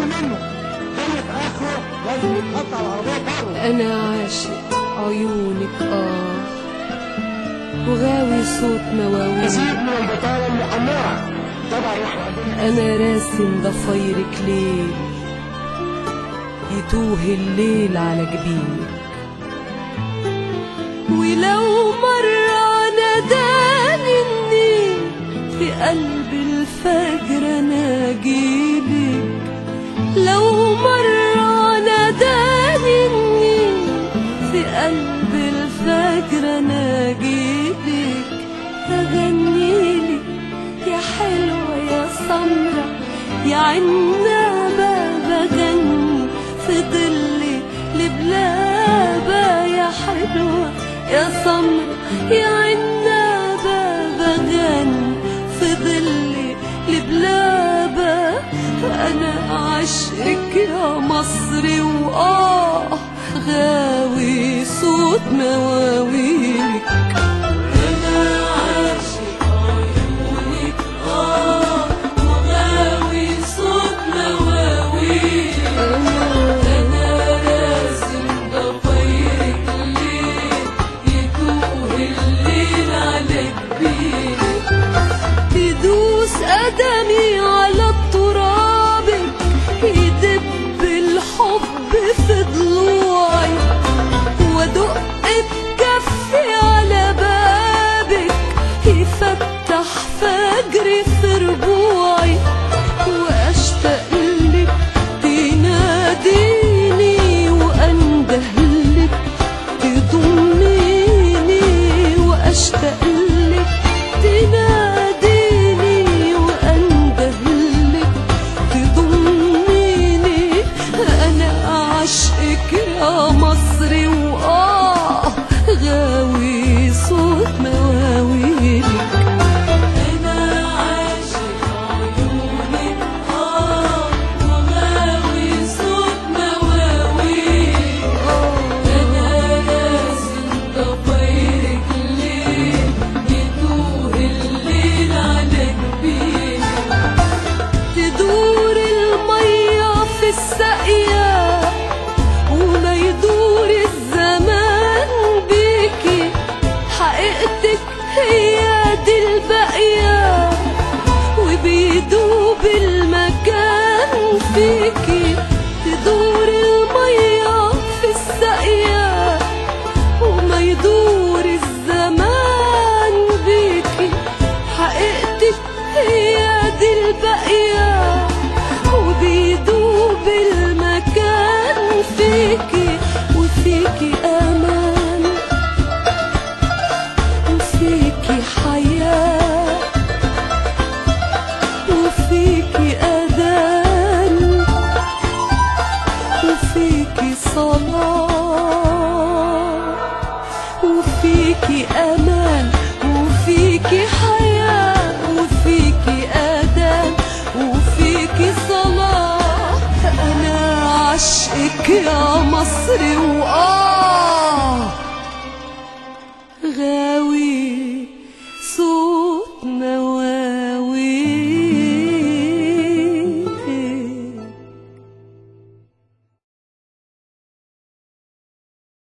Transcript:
منه جنة اخره لازم يتحط على العربيه بره. أنا عاشق عيونك وغاوي صوت مواويل. مزيد من البطاله المحمره طبعا احنا أنا راسم ضفايرك ليل يتوه الليل على جبينك. ولو مرة ناداني النيل في قلب الفجر أنا أجيلك. لو مرة ناداني النيل في قلب الفجر أنا أجيلك. أغنيلك يا حلوة يا سمرة يا عنابة بغني في ظلي لبلابة. يا حلوة يا سمرة يا عنابة بغني في ظلي لبلابة. أنا عاشقك يا مصري غاوي صوت مواويلك. أنا عاشق عيونك وغاوي صوت مواويلك. أنا راسم ضفايرك الليل يتوه الليل على جبينك. يدوس قدمي على ترابك يدب الحب في ضلوعي. وادق بكفي على بابك يفتح فجري في ربوعي. واشتاق لك تناديني واندهلك تضميني. واشتاق لك تناديني واندهلك تضميني. انا عاشقك يا مصري غاوي صوت مواويلك. أنا عاشق عيونك وغاوي صوت مواويلك. أنا راسم ضفايرك الليل يتوه الليل على جبينك. تدور المية في السقيا وما يدور الزمان بيكي. حقيقتك هي دي الباقية وبيدوب المكان فيكي. تدور المية في السقيا وما يدور الزمان بيكي. حقيقتك هي دي الباقية وبيدوب المكان فيكي. وفيكي أمان وفيكي حياة وفيكي أذان وفيكي صلاة. وفيكي أمان وفيكي حياة وفيكي أذان وفيكي صلاة. أنا عاشقك يا مصري